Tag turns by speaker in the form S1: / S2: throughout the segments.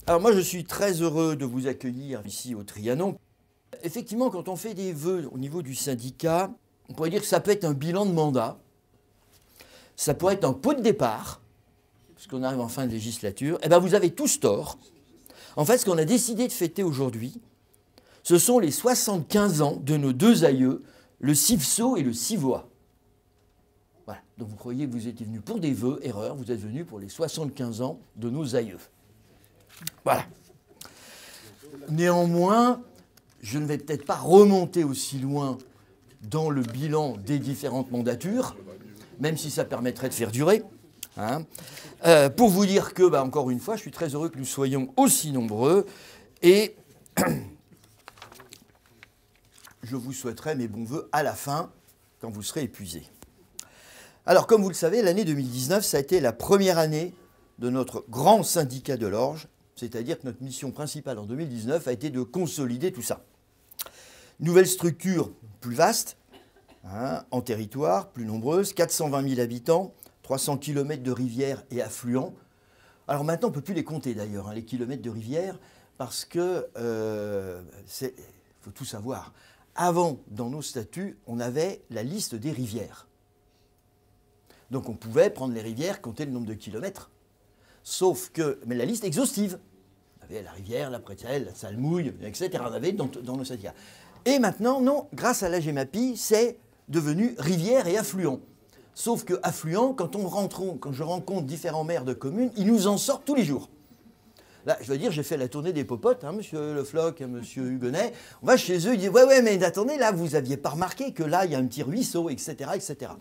S1: Alors moi, je suis très heureux de vous accueillir ici au Trianon. Effectivement, quand on fait des vœux au niveau du syndicat, on pourrait dire que ça peut être un bilan de mandat, ça pourrait être un pot de départ, puisqu'on arrive en fin de législature. Eh bien, vous avez tous tort. En fait, ce qu'on a décidé de fêter aujourd'hui, ce sont les 75 ans de nos deux aïeux, le Civseau et le Civois. Voilà. Donc vous croyez que vous étiez venus pour des vœux, erreur, vous êtes venus pour les 75 ans de nos aïeux. Voilà. Néanmoins, je ne vais peut-être pas remonter aussi loin dans le bilan des différentes mandatures, même si ça permettrait de faire durer. Hein. Pour vous dire que, encore une fois, je suis très heureux que nous soyons aussi nombreux et je vous souhaiterai mes bons voeux à la fin, quand vous serez épuisés. Alors, comme vous le savez, l'année 2019, ça a été la première année de notre grand syndicat de l'Orge, c'est-à-dire que notre mission principale en 2019 a été de consolider tout ça. Nouvelle structure plus vaste, hein, en territoire, plus nombreuse, 420 000 habitants, 300 km de rivières et affluents. Alors maintenant, on ne peut plus les compter d'ailleurs, hein, les kilomètres de rivières, parce que, faut tout savoir, avant, dans nos statuts, on avait la liste des rivières. Donc on pouvait prendre les rivières, compter le nombre de kilomètres. Sauf que, mais la liste exhaustive. On avait la rivière, la Prételle, la Salmouille, etc. On avait dans nos syndicats. Et maintenant, non, grâce à la GEMAPI, c'est devenu rivière et affluent. Sauf que affluent, quand je rencontre différents maires de communes, ils nous en sortent tous les jours. Là, je veux dire, j'ai fait la tournée des popotes, hein, monsieur Le Floch, monsieur Hugonnet. On va chez eux, ils disent ouais, mais attendez, là, vous n'aviez pas remarqué que là, il y a un petit ruisseau, etc., etc.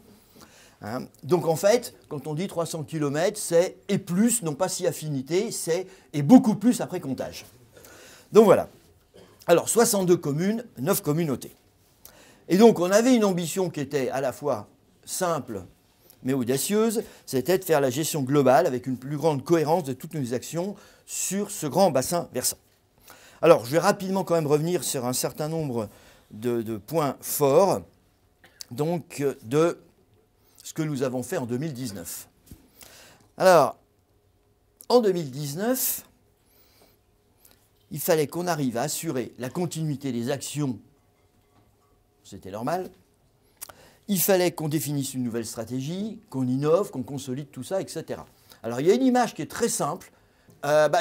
S1: Hein. Donc en fait, quand on dit 300 km, c'est et plus, non pas si affinité, c'est et beaucoup plus après comptage. Donc voilà. Alors 62 communes, 9 communautés. Et donc on avait une ambition qui était à la fois simple mais audacieuse, c'était de faire la gestion globale avec une plus grande cohérence de toutes nos actions sur ce grand bassin versant. Alors je vais rapidement quand même revenir sur un certain nombre de points forts, donc de ce que nous avons fait en 2019. Alors, en 2019, il fallait qu'on arrive à assurer la continuité des actions, c'était normal. Il fallait qu'on définisse une nouvelle stratégie, qu'on innove, qu'on consolide tout ça, etc. Alors, il y a une image qui est très simple.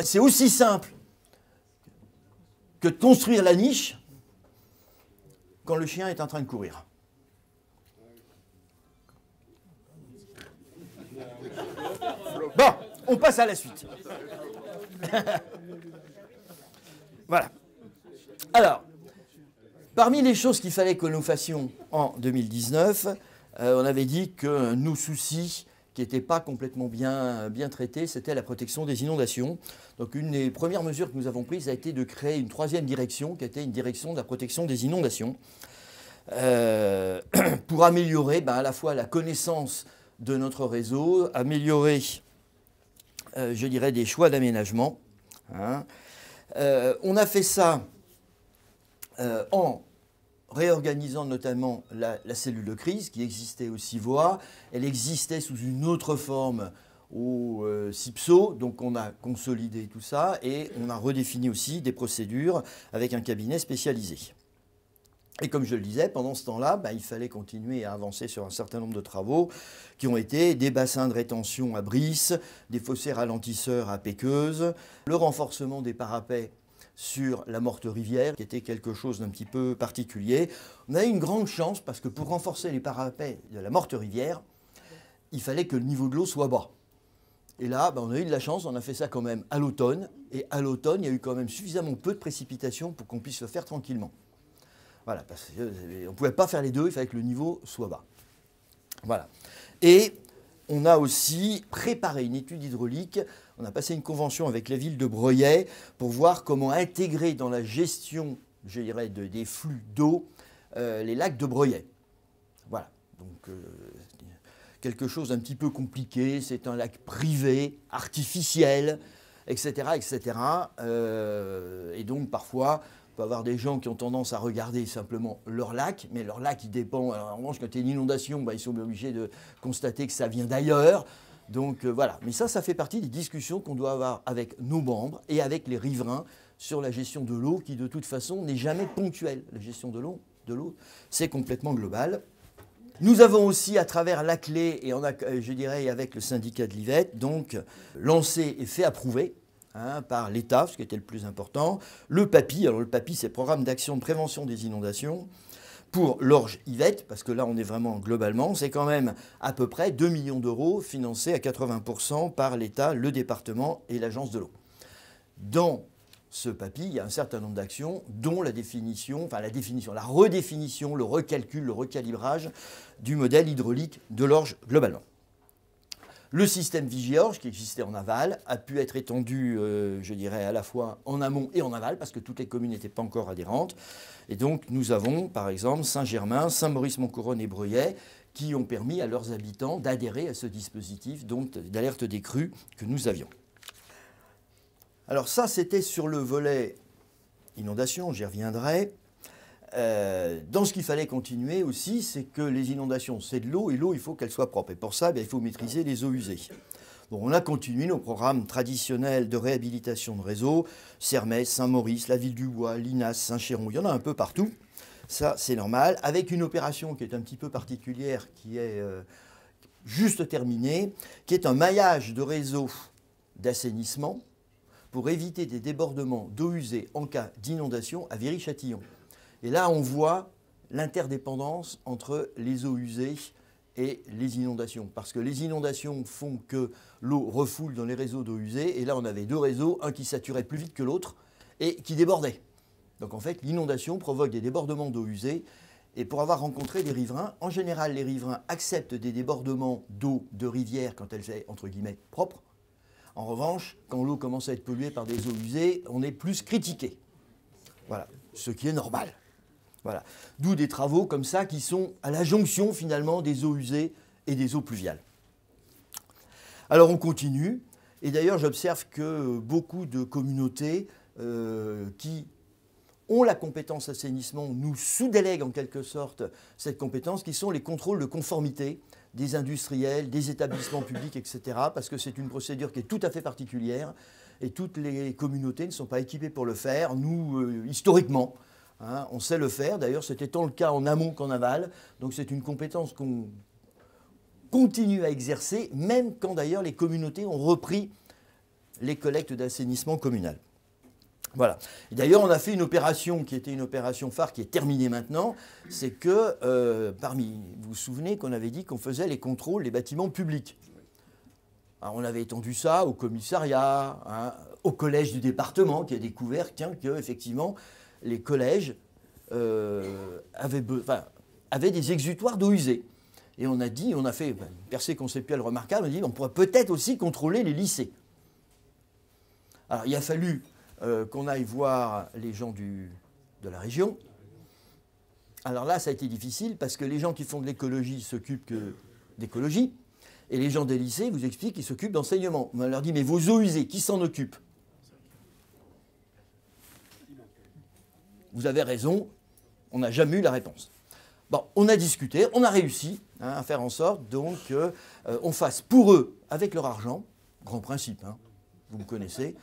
S1: C'est aussi simple que de construire la niche quand le chien est en train de courir. Bon, on passe à la suite. Voilà. Alors, parmi les choses qu'il fallait que nous fassions en 2019, on avait dit que nos soucis qui n'étaient pas complètement bien traités, c'était la protection des inondations. Donc une des premières mesures que nous avons prises a été de créer une troisième direction, qui était une direction de la protection des inondations, pour améliorer à la fois la connaissance de notre réseau, améliorer, je dirais, des choix d'aménagement. Hein. On a fait ça en réorganisant notamment la cellule de crise qui existait au Civois. Elle existait sous une autre forme au CIPSO, donc on a consolidé tout ça et on a redéfini aussi des procédures avec un cabinet spécialisé. Et comme je le disais, pendant ce temps-là, il fallait continuer à avancer sur un certain nombre de travaux qui ont été des bassins de rétention à Brice, des fossés ralentisseurs à Péqueuse, le renforcement des parapets sur la Morte-Rivière, qui était quelque chose d'un petit peu particulier. On a eu une grande chance parce que pour renforcer les parapets de la Morte-Rivière, il fallait que le niveau de l'eau soit bas. Et là, on a eu de la chance, on a fait ça quand même à l'automne. Et à l'automne, il y a eu quand même suffisamment peu de précipitations pour qu'on puisse le faire tranquillement. Voilà, parce qu'on ne pouvait pas faire les deux, il fallait que le niveau soit bas. Voilà. Et on a aussi préparé une étude hydraulique. On a passé une convention avec la ville de Breuillet pour voir comment intégrer dans la gestion, je dirais, des flux d'eau les lacs de Breuillet. Voilà. Donc, quelque chose d'un petit peu compliqué. C'est un lac privé, artificiel, etc., etc. Et donc, parfois, on peut avoir des gens qui ont tendance à regarder simplement leur lac, mais leur lac, il dépend. Alors, en revanche, quand il y a une inondation, ils sont obligés de constater que ça vient d'ailleurs. Donc voilà, mais ça fait partie des discussions qu'on doit avoir avec nos membres et avec les riverains sur la gestion de l'eau qui de toute façon n'est jamais ponctuelle. La gestion de l'eau, c'est complètement global. Nous avons aussi, à travers la clé, et je dirais avec le syndicat de l'Yvette, donc lancé et fait approuver par l'État, ce qui était le plus important, le PAPI. Alors le PAPI, c'est le Programme d'action de prévention des inondations, pour l'Orge Yvette, parce que là on est vraiment globalement, c'est quand même à peu près 2 millions d'euros financés à 80% par l'État, le département et l'agence de l'eau. Dans ce PAPI, il y a un certain nombre d'actions, dont la redéfinition, le recalcul, le recalibrage du modèle hydraulique de l'Orge globalement. Le système Vigiorge, qui existait en aval, a pu être étendu, je dirais, à la fois en amont et en aval, parce que toutes les communes n'étaient pas encore adhérentes. Et donc, nous avons, par exemple, Saint-Germain, Saint-Maurice-Mont-Couronne et Breuillet, qui ont permis à leurs habitants d'adhérer à ce dispositif d'alerte des crues que nous avions. Alors ça, c'était sur le volet inondation, j'y reviendrai. Dans ce qu'il fallait continuer aussi, c'est que les inondations, c'est de l'eau, et l'eau, il faut qu'elle soit propre. Et pour ça, il faut maîtriser les eaux usées. Bon, on a continué nos programmes traditionnels de réhabilitation de réseaux, Sermès, Saint-Maurice, la Ville du Bois, Linas, Saint-Chéron, il y en a un peu partout. Ça, c'est normal, avec une opération qui est un petit peu particulière, qui est juste terminée, qui est un maillage de réseaux d'assainissement pour éviter des débordements d'eau usée en cas d'inondation à Viry-Châtillon. Et là, on voit l'interdépendance entre les eaux usées et les inondations. Parce que les inondations font que l'eau refoule dans les réseaux d'eau usée. Et là, on avait deux réseaux, un qui saturait plus vite que l'autre et qui débordait. Donc en fait, l'inondation provoque des débordements d'eau usée. Et pour avoir rencontré des riverains, en général, les riverains acceptent des débordements d'eau de rivière quand elle est, entre guillemets, propre. En revanche, quand l'eau commence à être polluée par des eaux usées, on est plus critiqué. Voilà, ce qui est normal. Voilà. D'où des travaux comme ça qui sont à la jonction finalement des eaux usées et des eaux pluviales. Alors on continue, et d'ailleurs j'observe que beaucoup de communautés qui ont la compétence assainissement nous sous-délèguent en quelque sorte cette compétence, qui sont les contrôles de conformité des industriels, des établissements publics, etc. Parce que c'est une procédure qui est tout à fait particulière et toutes les communautés ne sont pas équipées pour le faire. Nous, historiquement, on sait le faire. D'ailleurs, c'était tant le cas en amont qu'en aval. Donc c'est une compétence qu'on continue à exercer, même quand d'ailleurs les communautés ont repris les collectes d'assainissement communal. Voilà. Et d'ailleurs, on a fait une opération qui était une opération phare qui est terminée maintenant. C'est que, vous vous souvenez qu'on avait dit qu'on faisait les contrôles des bâtiments publics. Alors, on avait étendu ça au commissariat, au collège du département qui a découvert qu'effectivement, les collèges avaient des exutoires d'eau usée. Et on a fait une percée conceptuelle remarquable, on a dit on pourrait peut-être aussi contrôler les lycées. Alors, il a fallu qu'on aille voir les gens de la région. Alors là, ça a été difficile parce que les gens qui font de l'écologie s'occupent que d'écologie et les gens des lycées vous expliquent qu'ils s'occupent d'enseignement. On leur dit, mais vos eaux usées, qui s'en occupe? Vous avez raison, on n'a jamais eu la réponse. Bon, on a discuté, on a réussi à faire en sorte donc qu'on fasse pour eux, avec leur argent, grand principe, vous me connaissez,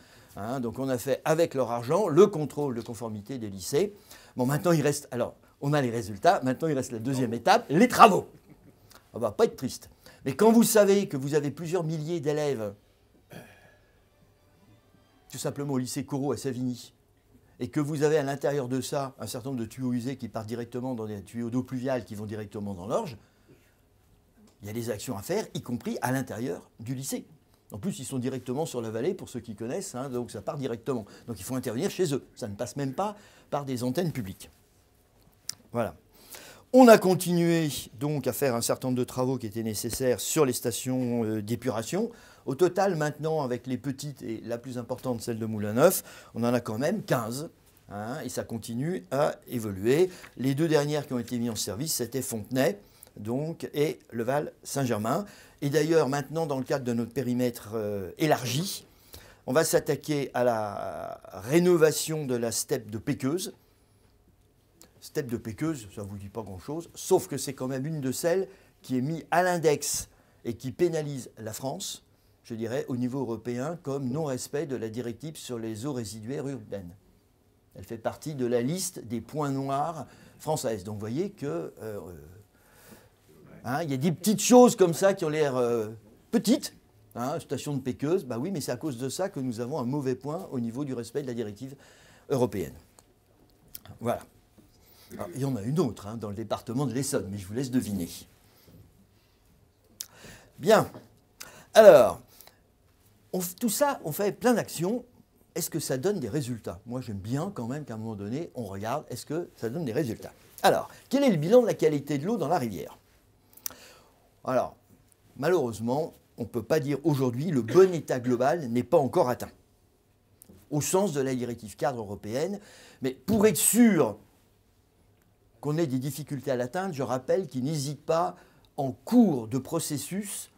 S1: donc on a fait avec leur argent le contrôle de conformité des lycées. Bon, maintenant il reste, alors on a les résultats, maintenant il reste la deuxième étape, les travaux. On ne va pas être triste. Mais quand vous savez que vous avez plusieurs milliers d'élèves, tout simplement au lycée Corot à Savigny, et que vous avez à l'intérieur de ça un certain nombre de tuyaux usés qui partent directement dans des tuyaux d'eau pluviale qui vont directement dans l'Orge, il y a des actions à faire, y compris à l'intérieur du lycée. En plus, ils sont directement sur la vallée, pour ceux qui connaissent, donc ça part directement. Donc il faut intervenir chez eux. Ça ne passe même pas par des antennes publiques. Voilà. On a continué donc à faire un certain nombre de travaux qui étaient nécessaires sur les stations d'épuration. Au total, maintenant, avec les petites et la plus importante, celle de Moulin-Neuf, on en a quand même 15. Et ça continue à évoluer. Les deux dernières qui ont été mises en service, c'était Fontenay donc, et le Val Saint-Germain. Et d'ailleurs, maintenant, dans le cadre de notre périmètre élargi, on va s'attaquer à la rénovation de la steppe de Péqueuse. Steppe de Péqueuse, ça ne vous dit pas grand-chose, sauf que c'est quand même une de celles qui est mise à l'index et qui pénalise la France, je dirais, au niveau européen, comme non-respect de la directive sur les eaux résiduaires urbaines. Elle fait partie de la liste des points noirs françaises. Donc vous voyez que il y a des petites choses comme ça qui ont l'air petites. Station de Péqueuse, bah oui, mais c'est à cause de ça que nous avons un mauvais point au niveau du respect de la directive européenne. Voilà. Alors, il y en a une autre dans le département de l'Essonne, mais je vous laisse deviner. Bien. Alors, tout ça, on fait plein d'actions. Est-ce que ça donne des résultats? Moi, j'aime bien quand même qu'à un moment donné, on regarde, est-ce que ça donne des résultats? Alors, quel est le bilan de la qualité de l'eau dans la rivière? Alors, malheureusement, on ne peut pas dire aujourd'hui le bon état global n'est pas encore atteint, au sens de la directive cadre européenne. Mais pour être sûr qu'on ait des difficultés à l'atteindre, je rappelle qu'ils n'hésitent pas, en cours de processus,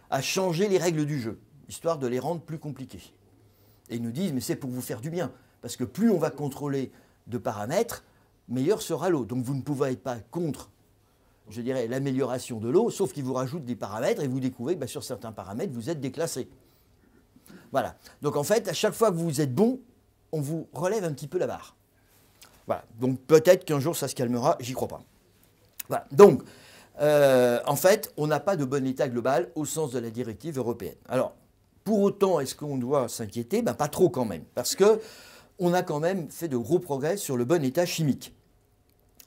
S1: à changer les règles du jeu, histoire de les rendre plus compliquées. Et ils nous disent, mais c'est pour vous faire du bien, parce que plus on va contrôler de paramètres, meilleure sera l'eau. Donc vous ne pouvez pas être contre, je dirais, l'amélioration de l'eau, sauf qu'ils vous rajoutent des paramètres et vous découvrez que sur certains paramètres, vous êtes déclassé. Voilà. Donc en fait, à chaque fois que vous êtes bon, on vous relève un petit peu la barre. Voilà. Donc peut-être qu'un jour ça se calmera, j'y crois pas. Voilà. Donc, en fait, on n'a pas de bon état global au sens de la directive européenne. Alors, pour autant, est-ce qu'on doit s'inquiéter? Pas trop quand même, parce qu'on a quand même fait de gros progrès sur le bon état chimique.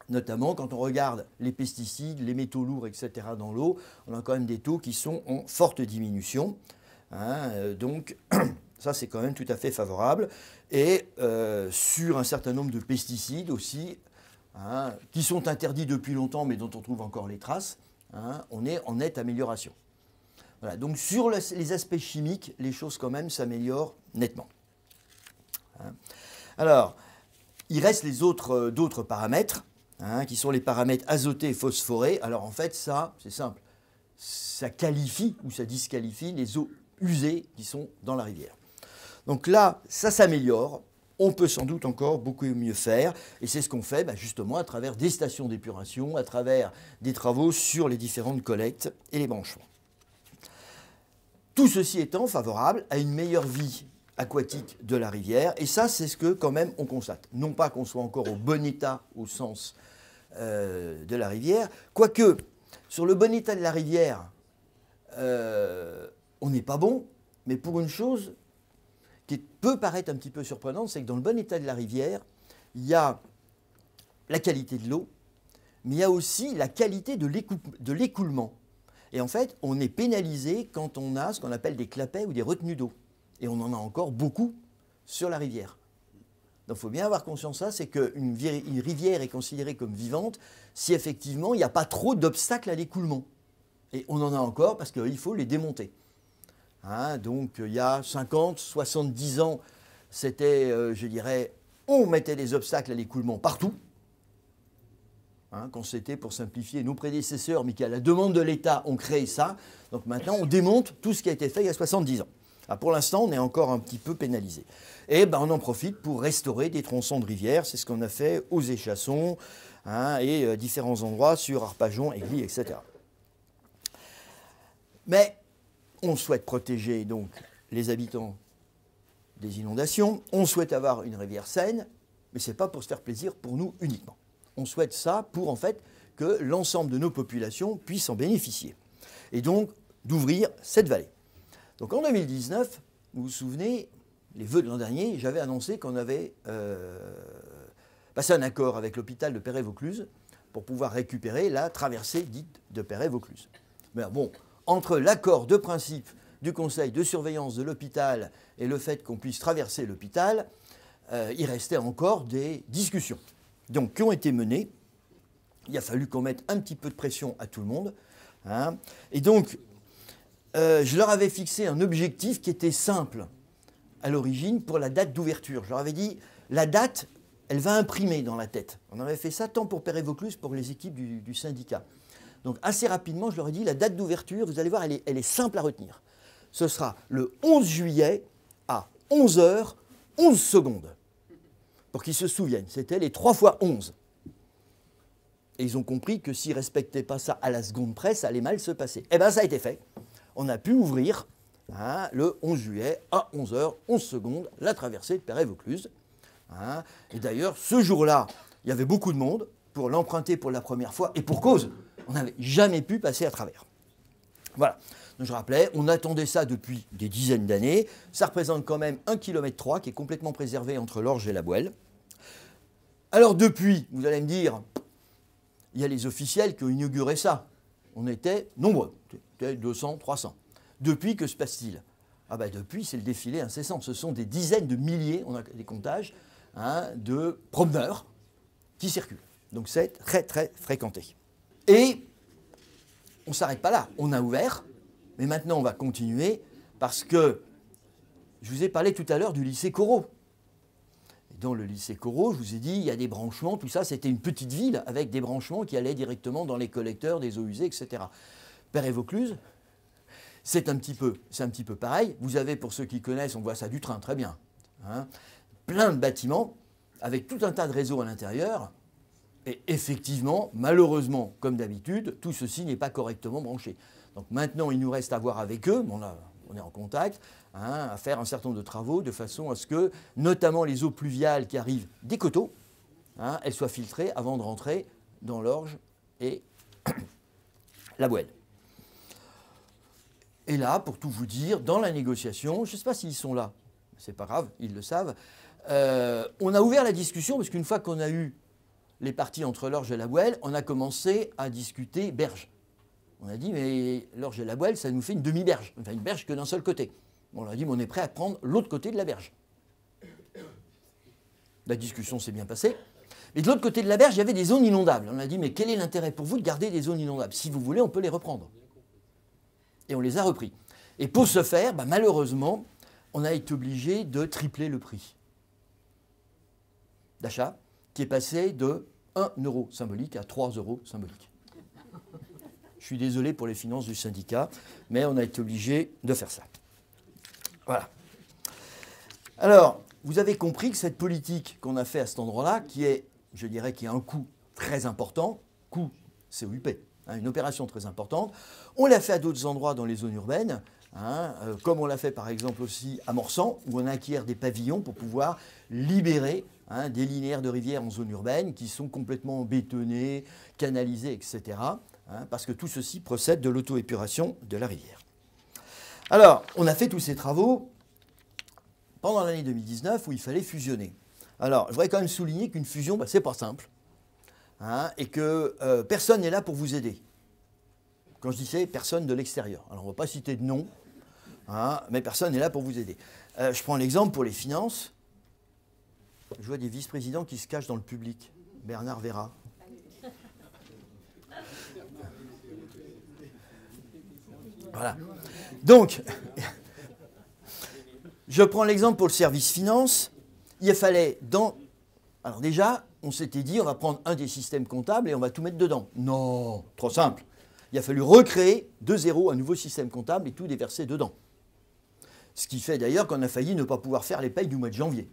S1: Notamment quand on regarde les pesticides, les métaux lourds, etc. dans l'eau, on a quand même des taux qui sont en forte diminution. Donc ça c'est quand même tout à fait favorable. Et sur un certain nombre de pesticides aussi, qui sont interdits depuis longtemps mais dont on trouve encore les traces, on est en nette amélioration. Voilà, donc sur les aspects chimiques, les choses quand même s'améliorent nettement. Alors, il reste les d'autres paramètres, qui sont les paramètres azotés et phosphorés. Alors en fait, ça, c'est simple. Ça qualifie ou ça disqualifie les eaux usées qui sont dans la rivière. Donc là, ça s'améliore. On peut sans doute encore beaucoup mieux faire. Et c'est ce qu'on fait justement à travers des stations d'épuration, à travers des travaux sur les différentes collectes et les branchements. Tout ceci étant favorable à une meilleure vie aquatique de la rivière. Et ça, c'est ce que quand même on constate. Non pas qu'on soit encore au bon état au sens de la rivière, quoique sur le bon état de la rivière, on n'est pas bon, mais pour une chose qui peut paraître un petit peu surprenante, c'est que dans le bon état de la rivière, il y a la qualité de l'eau, mais il y a aussi la qualité de l'écoulement. Et en fait, on est pénalisé quand on a ce qu'on appelle des clapets ou des retenues d'eau. Et on en a encore beaucoup sur la rivière. Donc il faut bien avoir conscience de ça, c'est qu'une rivière est considérée comme vivante si effectivement il n'y a pas trop d'obstacles à l'écoulement. Et on en a encore parce qu'il faut les démonter. Donc il y a 50, 70 ans, c'était, je dirais, on mettait des obstacles à l'écoulement partout. Quand c'était, pour simplifier, nos prédécesseurs, mais qui à la demande de l'État ont créé ça. Donc maintenant, on démonte tout ce qui a été fait il y a 70 ans. Alors pour l'instant, on est encore un petit peu pénalisé. Et on en profite pour restaurer des tronçons de rivière. C'est ce qu'on a fait aux Échassons et différents endroits sur Arpajon, Aigli, etc. Mais on souhaite protéger donc les habitants des inondations. On souhaite avoir une rivière saine, mais ce n'est pas pour se faire plaisir pour nous uniquement. On souhaite ça pour en fait que l'ensemble de nos populations puissent en bénéficier. Et donc d'ouvrir cette vallée. Donc en 2019, vous vous souvenez, les vœux de l'an dernier, j'avais annoncé qu'on avait passé un accord avec l'hôpital de Perret-Vaucluse pour pouvoir récupérer la traversée dite de Perret-Vaucluse. Mais bon, entre l'accord de principe du conseil de surveillance de l'hôpital et le fait qu'on puisse traverser l'hôpital, il restait encore des discussions. Donc, qui ont été menées. Il a fallu qu'on mette un petit peu de pression à tout le monde. Et donc, je leur avais fixé un objectif qui était simple à l'origine pour la date d'ouverture. Je leur avais dit, la date, elle va imprimer dans la tête. On avait fait ça tant pour Perret-Vaucluse pour les équipes du syndicat. Donc, assez rapidement, je leur ai dit, la date d'ouverture, vous allez voir, elle est simple à retenir. Ce sera le 11 juillet à 11h, 11 secondes. Pour qu'ils se souviennent, c'était les 3 fois 11. Et ils ont compris que s'ils ne respectaient pas ça à la seconde près, ça allait mal se passer. Eh bien, ça a été fait. On a pu ouvrir le 11 juillet à 11h, 11 secondes, la traversée de Perret-Vaucluse. Et d'ailleurs, ce jour-là, il y avait beaucoup de monde pour l'emprunter pour la première fois. Et pour cause, on n'avait jamais pu passer à travers. Voilà. Donc je rappelais, on attendait ça depuis des dizaines d'années. Ça représente quand même 1,3 km qui est complètement préservé entre l'Orge et la Bouelle. Alors depuis, vous allez me dire, il y a les officiels qui ont inauguré ça. On était nombreux, peut-être 200, 300. Depuis, que se passe-t-il? Depuis, c'est le défilé incessant. Ce sont des dizaines de milliers, on a des comptages, de promeneurs qui circulent. Donc c'est très très fréquenté. Et on ne s'arrête pas là. On a ouvert, mais maintenant on va continuer parce que je vous ai parlé tout à l'heure du lycée Corot. Et dans le lycée Corot, je vous ai dit, il y a des branchements, tout ça, c'était une petite ville avec des branchements qui allaient directement dans les collecteurs des eaux usées, etc. Perret-Vaucluse, c'est un petit peu pareil. Vous avez, pour ceux qui connaissent, on voit ça du train, très bien, plein de bâtiments avec tout un tas de réseaux à l'intérieur. Et effectivement, malheureusement, comme d'habitude, tout ceci n'est pas correctement branché. Donc maintenant, il nous reste à voir avec eux, on est en contact, à faire un certain nombre de travaux de façon à ce que, notamment les eaux pluviales qui arrivent des coteaux, elles soient filtrées avant de rentrer dans l'Orge et la Bouelle. Et là, pour tout vous dire, dans la négociation, je ne sais pas s'ils sont là, c'est pas grave, ils le savent, on a ouvert la discussion parce qu'une fois qu'on a eu les parties entre l'Orge et la Bouelle, on a commencé à discuter berge. On a dit, mais l'Orge et la Bouelle, ça nous fait une demi-berge, enfin une berge que d'un seul côté. On a dit, mais on est prêt à prendre l'autre côté de la berge. La discussion s'est bien passée. Mais de l'autre côté de la berge, il y avait des zones inondables. On a dit, mais quel est l'intérêt pour vous de garder des zones inondables? Si vous voulez, on peut les reprendre. Et on les a repris. Et pour ce faire, malheureusement, on a été obligé de tripler le prix d'achat, qui est passé de 1 euro symbolique à 3 euros symboliques. Je suis désolé pour les finances du syndicat, mais on a été obligé de faire ça. Voilà. Alors, vous avez compris que cette politique qu'on a fait à cet endroit-là, qui est, je dirais, qui a un coût très important, coût COUP, une opération très importante, on l'a fait à d'autres endroits dans les zones urbaines, comme on l'a fait par exemple aussi à Morsan, où on acquiert des pavillons pour pouvoir libérer des linéaires de rivières en zone urbaine qui sont complètement bétonnés, canalisés, etc. Parce que tout ceci procède de l'auto-épuration de la rivière. Alors, on a fait tous ces travaux pendant l'année 2019 où il fallait fusionner. Alors, je voudrais quand même souligner qu'une fusion, c'est pas simple, et que personne n'est là pour vous aider. Quand je dis c'est, personne de l'extérieur. Alors, on ne va pas citer de nom, mais personne n'est là pour vous aider. Je prends l'exemple pour les finances. Je vois des vice-présidents qui se cachent dans le public. Bernard Vera. Voilà. Donc, je prends l'exemple pour le service finance. Il fallait Alors déjà, on s'était dit, on va prendre un des systèmes comptables et on va tout mettre dedans. Non, trop simple. Il a fallu recréer de zéro un nouveau système comptable et tout déverser dedans. Ce qui fait d'ailleurs qu'on a failli ne pas pouvoir faire les payes du mois de janvier.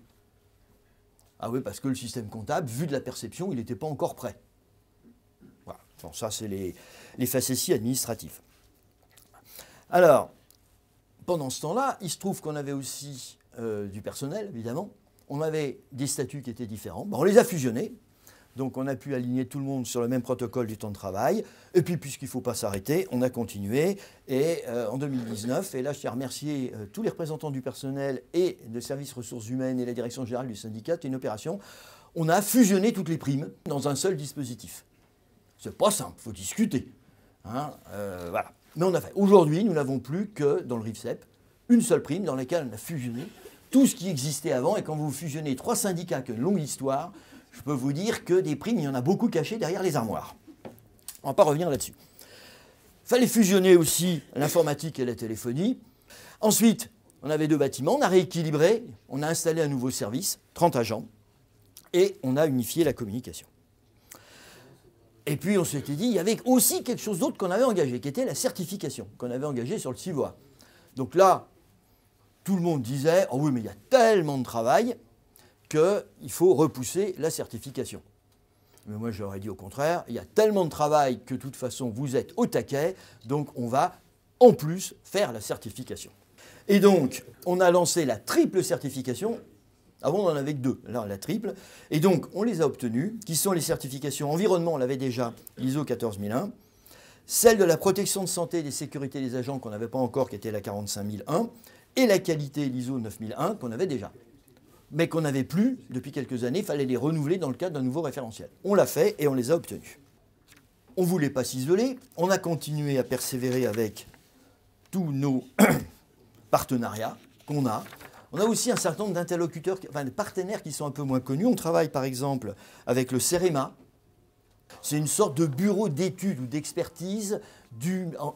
S1: Ah oui, parce que le système comptable, vu de la perception, il n'était pas encore prêt. Voilà. Bon, ça, c'est les facéties administratives. Alors, pendant ce temps-là, il se trouve qu'on avait aussi du personnel, évidemment. On avait des statuts qui étaient différents. On les a fusionnés. Donc, on a pu aligner tout le monde sur le même protocole du temps de travail. Et puis, puisqu'il ne faut pas s'arrêter, on a continué. Et en 2019, et là, je tiens à remercier tous les représentants du personnel et de services ressources humaines et la direction générale du syndicat, c'est une opération. On a fusionné toutes les primes dans un seul dispositif. C'est pas simple, il faut discuter. Voilà. Mais on a fait. Aujourd'hui, nous n'avons plus que dans le RIFSEP une seule prime dans laquelle on a fusionné tout ce qui existait avant. Et quand vous fusionnez 3 syndicats qui ont une longue histoire, je peux vous dire que des primes, il y en a beaucoup cachées derrière les armoires. On ne va pas revenir là-dessus. Il fallait fusionner aussi l'informatique et la téléphonie. Ensuite, on avait 2 bâtiments, on a rééquilibré, on a installé un nouveau service, 30 agents, et on a unifié la communication. Et puis on s'était dit, il y avait aussi quelque chose d'autre qu'on avait engagé, qui était la certification, qu'on avait engagée sur le CIVOA. Donc là, tout le monde disait, oh oui, mais il y a tellement de travail qu'il faut repousser la certification. Mais moi, j'aurais dit au contraire, il y a tellement de travail que de toute façon, vous êtes au taquet, donc on va en plus faire la certification. Et donc, on a lancé la triple certification. Avant, on n'en avait que 2, là, la triple. Et donc, on les a obtenues, qui sont les certifications environnement, on l'avait déjà, l'ISO 14001, celle de la protection de santé et des sécurités des agents, qu'on n'avait pas encore, qui était la 45001, et la qualité, l'ISO 9001, qu'on avait déjà. Mais qu'on n'avait plus depuis quelques années, il fallait les renouveler dans le cadre d'un nouveau référentiel. On l'a fait et on les a obtenus. On ne voulait pas s'isoler, on a continué à persévérer avec tous nos partenariats qu'on a. On a aussi un certain nombre d'interlocuteurs, enfin de partenaires qui sont un peu moins connus. On travaille par exemple avec le CEREMA. C'est une sorte de bureau d'études ou d'expertise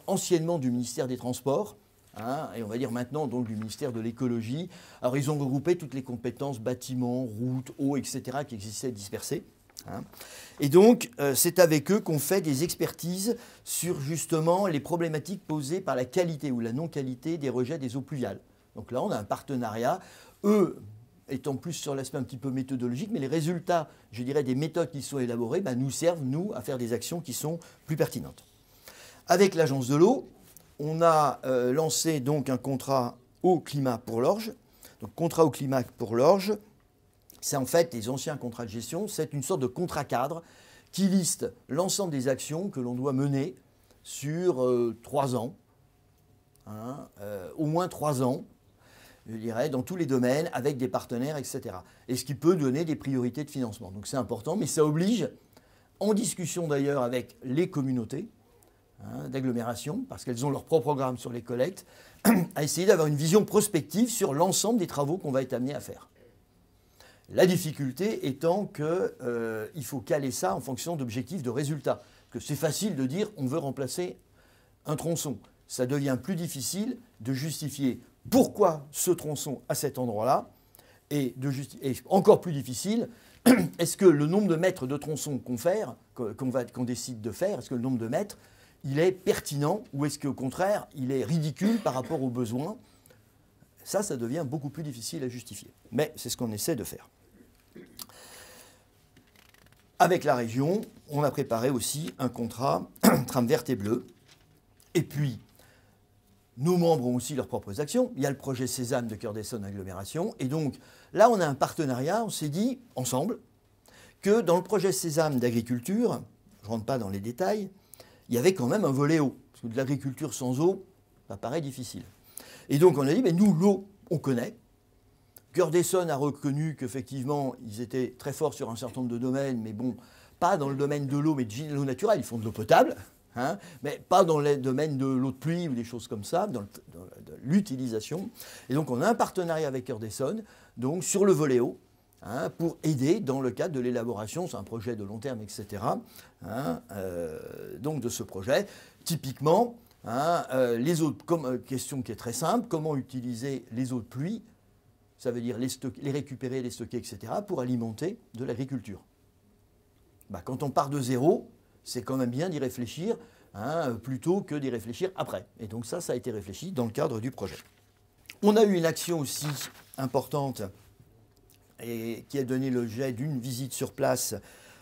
S1: anciennement du ministère des Transports, hein, et on va dire maintenant donc du ministère de l'Écologie. Alors ils ont regroupé toutes les compétences bâtiments, routes, eau, etc. qui existaient dispersées. Hein. Et donc c'est avec eux qu'on fait des expertises sur justement les problématiques posées par la qualité ou la non-qualité des rejets des eaux pluviales. Donc là on a un partenariat, eux étant plus sur l'aspect un petit peu méthodologique, mais les résultats, je dirais, des méthodes qui sont élaborées, nous servent, nous, à faire des actions qui sont plus pertinentes. Avec l'Agence de l'eau, on a lancé donc un contrat au climat pour l'Orge. Donc contrat au climat pour l'Orge, c'est en fait les anciens contrats de gestion, c'est une sorte de contrat cadre qui liste l'ensemble des actions que l'on doit mener sur 3 ans, hein, au moins 3 ans, je dirais, dans tous les domaines, avec des partenaires, etc. Et ce qui peut donner des priorités de financement. Donc c'est important, mais ça oblige, en discussion d'ailleurs avec les communautés d'agglomération, parce qu'elles ont leur propre programme sur les collectes, à essayer d'avoir une vision prospective sur l'ensemble des travaux qu'on va être amené à faire. La difficulté étant qu'il faut caler ça en fonction d'objectifs de résultats. Que c'est facile de dire on veut remplacer un tronçon. Ça devient plus difficile de justifier pourquoi ce tronçon à cet endroit-là, et encore plus difficile, est-ce que le nombre de mètres de tronçon qu'on décide de faire, est-ce que le nombre de mètres, il est pertinent ou est-ce qu'au contraire, il est ridicule par rapport aux besoins? Ça devient beaucoup plus difficile à justifier. Mais c'est ce qu'on essaie de faire. Avec la région, on a préparé aussi un contrat trame verte et bleue. Et puis, nos membres ont aussi leurs propres actions. Il y a le projet Sésame de Cœur-d'Essonne Agglomération. Et donc, là, on a un partenariat. On s'est dit, ensemble, que dans le projet Sésame d'agriculture, je ne rentre pas dans les détails, il y avait quand même un volet eau. Parce que de l'agriculture sans eau, ça paraît difficile. Et donc, on a dit, mais nous, l'eau, on connaît. Cœur-d'Essonne a reconnu qu'effectivement, ils étaient très forts sur un certain nombre de domaines, mais bon, pas dans le domaine de l'eau, mais de l'eau naturelle. Ils font de l'eau potable. Hein, mais pas dans le domaine de l'eau de pluie ou des choses comme ça, dans l'utilisation. Et donc on a un partenariat avec Cœur-d'Essonne, donc sur le volet eau, hein, pour aider dans le cadre de l'élaboration, c'est un projet de long terme, etc. Hein, donc de ce projet, typiquement, hein, les eaux, question qui est très simple, comment utiliser les eaux de pluie, ça veut dire les récupérer, les stocker, etc., pour alimenter de l'agriculture. Quand on part de zéro, c'est quand même bien d'y réfléchir, hein, plutôt que d'y réfléchir après. Et donc ça a été réfléchi dans le cadre du projet. On a eu une action aussi importante et qui a donné l'objet d'une visite sur place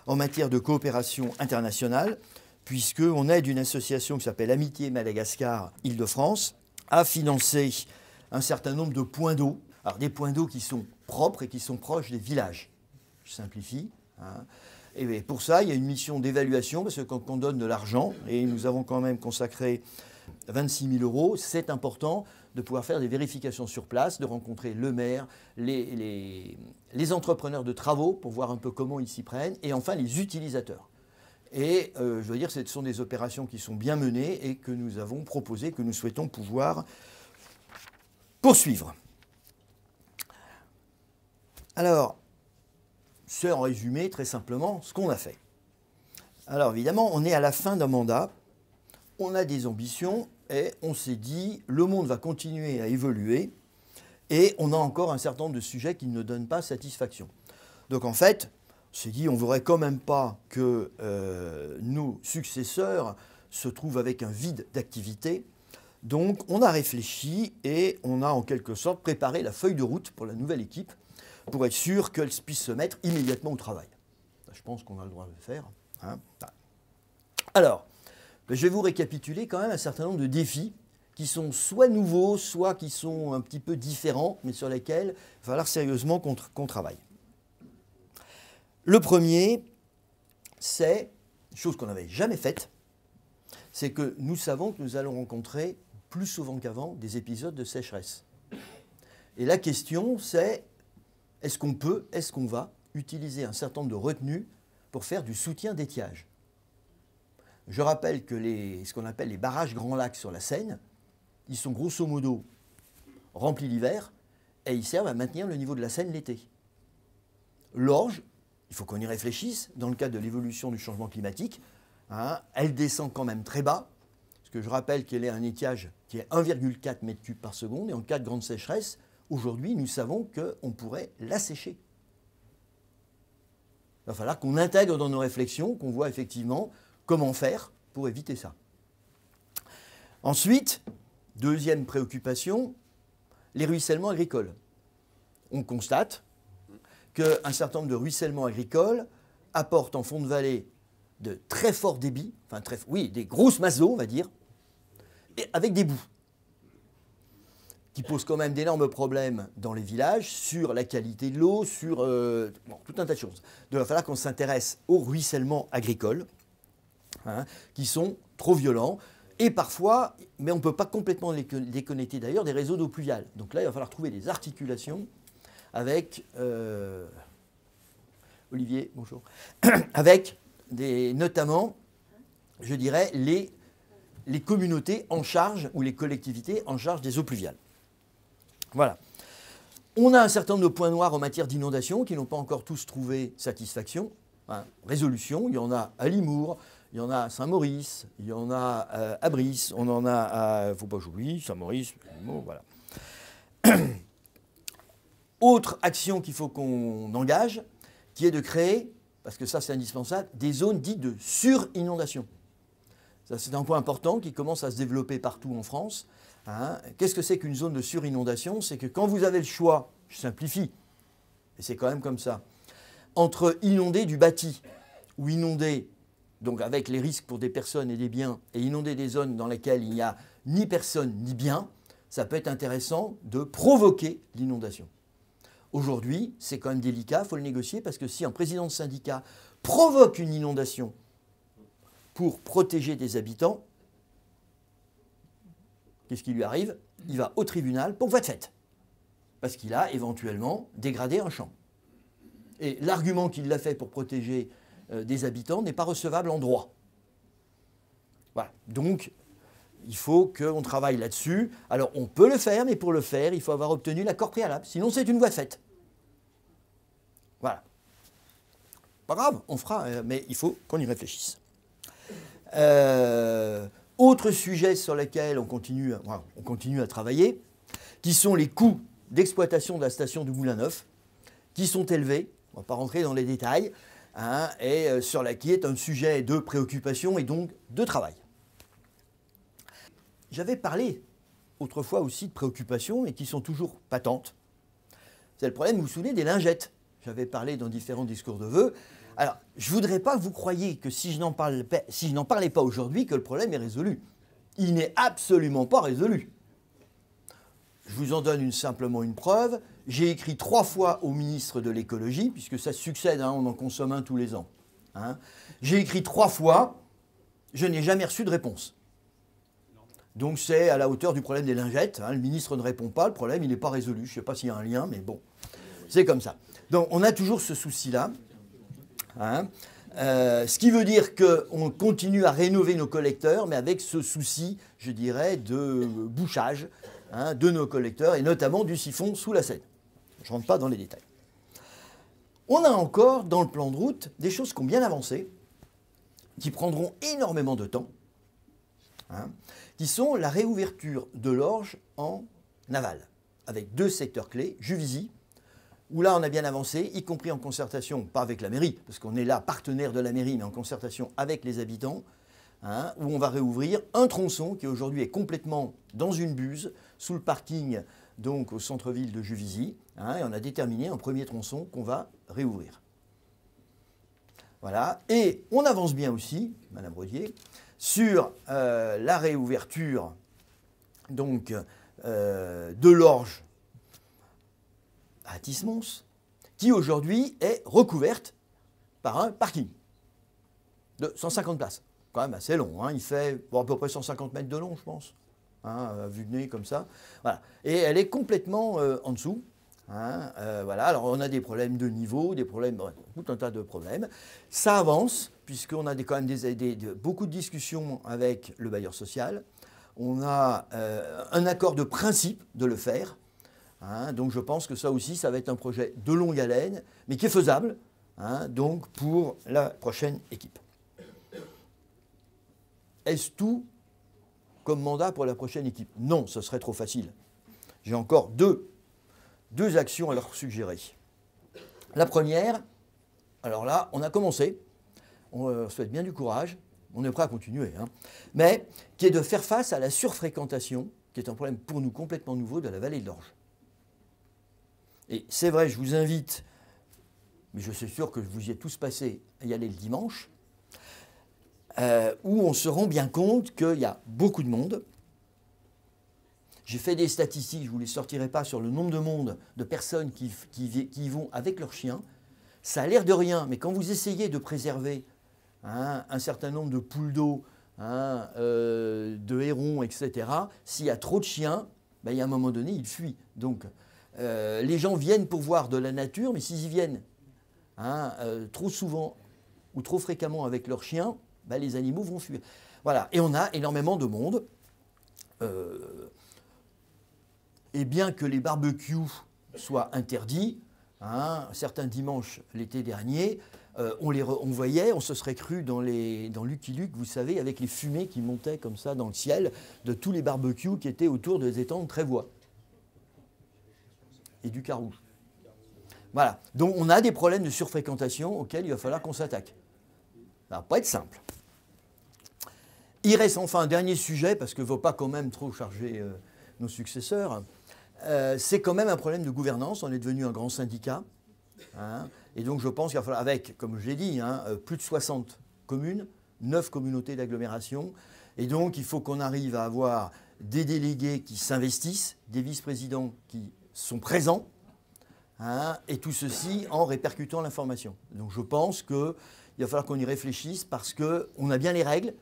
S1: en matière de coopération internationale, puisqu'on aide une association qui s'appelle Amitié Madagascar Île-de-France à financer un certain nombre de points d'eau. Alors des points d'eau qui sont propres et qui sont proches des villages. Je simplifie. Hein. Et pour ça, il y a une mission d'évaluation, parce que quand on donne de l'argent, et nous avons quand même consacré 26 000 €, c'est important de pouvoir faire des vérifications sur place, de rencontrer le maire, les entrepreneurs de travaux, pour voir un peu comment ils s'y prennent, et enfin les utilisateurs. Et je veux dire, ce sont des opérations qui sont bien menées et que nous avons proposées, que nous souhaitons pouvoir poursuivre. Alors, c'est en résumé, très simplement, ce qu'on a fait. Alors évidemment, on est à la fin d'un mandat, on a des ambitions et on s'est dit, le monde va continuer à évoluer et on a encore un certain nombre de sujets qui ne donnent pas satisfaction. Donc en fait, on s'est dit, on ne voudrait quand même pas que nos successeurs se trouvent avec un vide d'activité. Donc on a réfléchi et on a en quelque sorte préparé la feuille de route pour la nouvelle équipe, pour être sûr qu'elle puisse se mettre immédiatement au travail. je pense qu'on a le droit de le faire. Hein. Alors, je vais vous récapituler quand même un certain nombre de défis qui sont soit nouveaux, soit qui sont un petit peu différents, mais sur lesquels il va falloir sérieusement qu'on travaille. Le premier, c'est une chose qu'on n'avait jamais faite, c'est que nous savons que nous allons rencontrer plus souvent qu'avant des épisodes de sécheresse. Et la question, c'est est-ce qu'on va utiliser un certain nombre de retenues pour faire du soutien d'étiage? Je rappelle que ce qu'on appelle les barrages Grands Lacs sur la Seine, ils sont grosso modo remplis l'hiver et ils servent à maintenir le niveau de la Seine l'été. L'Orge, il faut qu'on y réfléchisse, dans le cadre de l'évolution du changement climatique, hein, elle descend quand même très bas, parce que je rappelle qu'elle est un étiage qui est 1,4 m3 par seconde, et en cas de grande sécheresse, aujourd'hui, nous savons qu'on pourrait l'assécher. Il va falloir qu'on intègre dans nos réflexions, qu'on voit effectivement comment faire pour éviter ça. Ensuite, deuxième préoccupation, les ruissellements agricoles. On constate qu'un certain nombre de ruissellements agricoles apportent en fond de vallée de très forts débits, des grosses masses d'eau, on va dire, et avec des boues, qui posent quand même d'énormes problèmes dans les villages sur la qualité de l'eau, sur tout un tas de choses. Donc, il va falloir qu'on s'intéresse aux ruissellements agricoles, hein, qui sont trop violents, et parfois, mais on ne peut pas complètement les déconnecter d'ailleurs des réseaux d'eau pluviale. Donc là, il va falloir trouver des articulations avec, Olivier, bonjour, avec notamment, je dirais, les communautés en charge, ou les collectivités en charge des eaux pluviales. Voilà. On a un certain nombre de points noirs en matière d'inondation qui n'ont pas encore tous trouvé satisfaction, hein, résolution. Il y en a à Limours, il y en a à Saint-Maurice, il y en a à Brice, on en a à, faut pas que j'oublie, Saint-Maurice, Limours, voilà. Autre action qu'il faut qu'on engage, qui est de créer, parce que ça c'est indispensable, des zones dites de sur-inondation. Ça c'est un point important qui commence à se développer partout en France. Hein. Qu'est-ce que c'est qu'une zone de sur-inondation? C'est que quand vous avez le choix, je simplifie, et c'est quand même comme ça, entre inonder du bâti ou inonder, donc avec les risques pour des personnes et des biens, et inonder des zones dans lesquelles il n'y a ni personne ni bien, ça peut être intéressant de provoquer l'inondation. Aujourd'hui, c'est quand même délicat, il faut le négocier, parce que si un président de syndicat provoque une inondation pour protéger des habitants, qu'est-ce qui lui arrive? Il va au tribunal pour voie de fait, parce qu'il a éventuellement dégradé un champ. Et l'argument qu'il l'a fait pour protéger des habitants n'est pas recevable en droit. Voilà. Donc, il faut qu'on travaille là-dessus. Alors, on peut le faire, mais pour le faire, il faut avoir obtenu l'accord préalable. Sinon, c'est une voie de fait. Voilà. Pas grave, on fera, mais il faut qu'on y réfléchisse. Autre sujet sur lequel on continue à travailler, qui sont les coûts d'exploitation de la station du Moulin-Neuf, qui sont élevés, on ne va pas rentrer dans les détails, hein, et qui est un sujet de préoccupation et donc de travail. J'avais parlé autrefois aussi de préoccupations et qui sont toujours patentes. C'est le problème, vous vous souvenez, des lingettes. J'avais parlé dans différents discours de vœux. Alors, je ne voudrais pas que vous croyiez que si je n'en parlais pas aujourd'hui, que le problème est résolu. Il n'est absolument pas résolu. Je vous en donne simplement une preuve. J'ai écrit 3 fois au ministre de l'écologie, puisque ça succède, hein, on en consomme un tous les ans. Hein. J'ai écrit 3 fois, je n'ai jamais reçu de réponse. Donc c'est à la hauteur du problème des lingettes. Hein. Le ministre ne répond pas, le problème il n'est pas résolu. Je ne sais pas s'il y a un lien, mais bon, c'est comme ça. Donc on a toujours ce souci-là. Hein. Ce qui veut dire qu'on continue à rénover nos collecteurs, mais avec ce souci, je dirais, de bouchage, hein, de nos collecteurs, et notamment du siphon sous la Seine. Je ne rentre pas dans les détails. On a encore, dans le plan de route, des choses qui ont bien avancé, qui prendront énormément de temps, hein, qui sont la réouverture de l'Orge en aval, avec 2 secteurs clés, Juvisy, où là on a bien avancé, y compris en concertation, pas avec la mairie, parce qu'on est là partenaire de la mairie, mais en concertation avec les habitants, hein, où on va réouvrir un tronçon qui aujourd'hui est complètement dans une buse, sous le parking, donc au centre-ville de Juvisy, hein, et on a déterminé un premier tronçon qu'on va réouvrir. Voilà. Et on avance bien aussi, Madame Rodier, sur la réouverture donc, de l'Orge à Athis-Mons, qui aujourd'hui est recouverte par un parking de 150 places. Quand même assez long, hein. Il fait à peu près 150 mètres de long, je pense, hein, à vue de nez comme ça. Voilà. Et elle est complètement en dessous. Hein, voilà. Alors on a des problèmes de niveau, des problèmes, bref, tout un tas de problèmes. Ça avance, puisqu'on a quand même beaucoup de discussions avec le bailleur social. On a un accord de principe de le faire. Hein, donc je pense que ça aussi, ça va être un projet de longue haleine, mais qui est faisable, hein, donc pour la prochaine équipe. Est-ce tout comme mandat pour la prochaine équipe? Non, ce serait trop facile. J'ai encore deux actions à leur suggérer. La première, alors là, on a commencé, on leur souhaite bien du courage, on est prêt à continuer, hein, mais qui est de faire face à la surfréquentation, qui est un problème pour nous complètement nouveau de la vallée de l'Orge. Et c'est vrai, je vous invite, mais je suis sûr que vous y êtes tous passés, à y aller le dimanche, où on se rend bien compte qu'il y a beaucoup de monde. J'ai fait des statistiques, je ne vous les sortirai pas, sur le nombre de personnes qui y vont avec leurs chiens. Ça a l'air de rien, mais quand vous essayez de préserver, hein, un certain nombre de poules d'eau, hein, de hérons, etc., s'il y a trop de chiens, ben, il y a un moment donné, ils fuient. Donc, les gens viennent pour voir de la nature, mais s'ils y viennent, hein, trop souvent ou trop fréquemment avec leurs chiens, ben, les animaux vont fuir. Voilà. Et on a énormément de monde. Et bien que les barbecues soient interdits, hein, certains dimanches l'été dernier, on voyait, on se serait cru dans Lucky Luke, vous savez, avec les fumées qui montaient comme ça dans le ciel de tous les barbecues qui étaient autour des étangs de Trévois et du Carouge. Voilà. Donc on a des problèmes de surfréquentation auxquels il va falloir qu'on s'attaque. Ça va pas être simple. Il reste enfin un dernier sujet, parce qu'il ne faut pas quand même trop charger nos successeurs. C'est quand même un problème de gouvernance. On est devenu un grand syndicat. Hein, et donc je pense qu'il va falloir, avec, comme je l'ai dit, hein, plus de 60 communes, 9 communautés d'agglomération. Et donc il faut qu'on arrive à avoir des délégués qui s'investissent, des vice-présidents qui sont présents, hein, et tout ceci en répercutant l'information. Donc je pense qu'il va falloir qu'on y réfléchisse, parce qu'on a bien les règles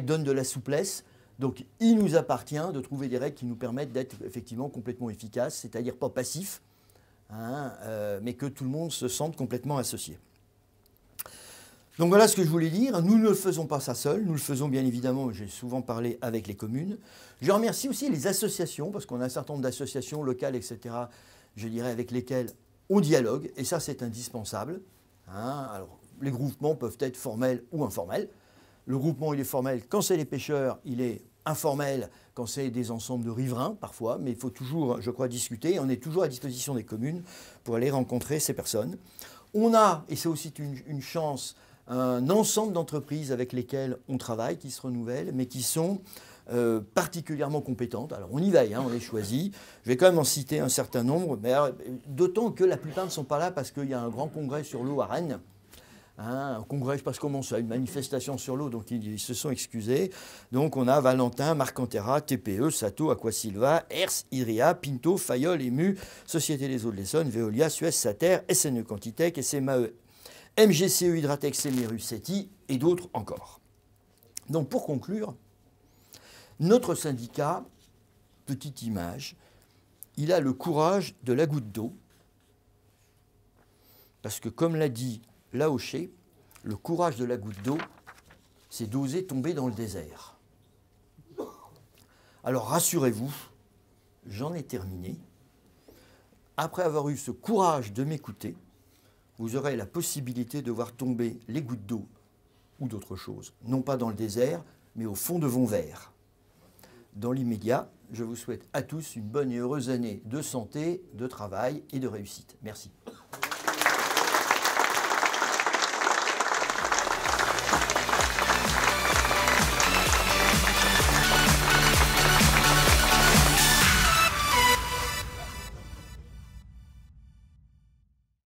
S1: donnent de la souplesse, donc il nous appartient de trouver des règles qui nous permettent d'être effectivement complètement efficaces, c'est-à-dire pas passifs, hein, mais que tout le monde se sente complètement associé. Donc voilà ce que je voulais dire. Nous ne le faisons pas ça seul, nous le faisons bien évidemment, j'ai souvent parlé avec les communes. Je remercie aussi les associations, parce qu'on a un certain nombre d'associations locales, etc., je dirais, avec lesquelles on dialogue, et ça c'est indispensable. Hein. Alors, les groupements peuvent être formels ou informels. Le groupement, il est formel quand c'est les pêcheurs, il est informel quand c'est des ensembles de riverains, parfois, mais il faut toujours, je crois, discuter. On est toujours à disposition des communes pour aller rencontrer ces personnes. On a, et c'est aussi une chance, un ensemble d'entreprises avec lesquelles on travaille, qui se renouvellent, mais qui sont particulièrement compétentes. Alors on y veille, hein, on les choisit. Je vais quand même en citer un certain nombre, d'autant que la plupart ne sont pas là parce qu'il y a un grand congrès sur l'eau à Rennes. Hein, un congrès, je ne sais pas comment ça, une manifestation sur l'eau, donc ils se sont excusés. Donc on a Valentin, Marcantera, TPE, Sato, Aquasilva, Ers, Idria, Pinto, Fayol, Emu, Société des Eaux de l'Essonne, Veolia, Suez, Sater, SNE Quantitech, SMAE, MGCE, Hydratex, Emerus, SETI et d'autres encore. Donc pour conclure, notre syndicat, petite image, il a le courage de la goutte d'eau, parce que comme l'a dit Laoché, le courage de la goutte d'eau, c'est d'oser tomber dans le désert. Alors rassurez-vous, j'en ai terminé. Après avoir eu ce courage de m'écouter, vous aurez la possibilité de voir tomber les gouttes d'eau ou d'autres choses, non pas dans le désert, mais au fond de vos verres. Dans l'immédiat, je vous souhaite à tous une bonne et heureuse année de santé, de travail et de réussite. Merci.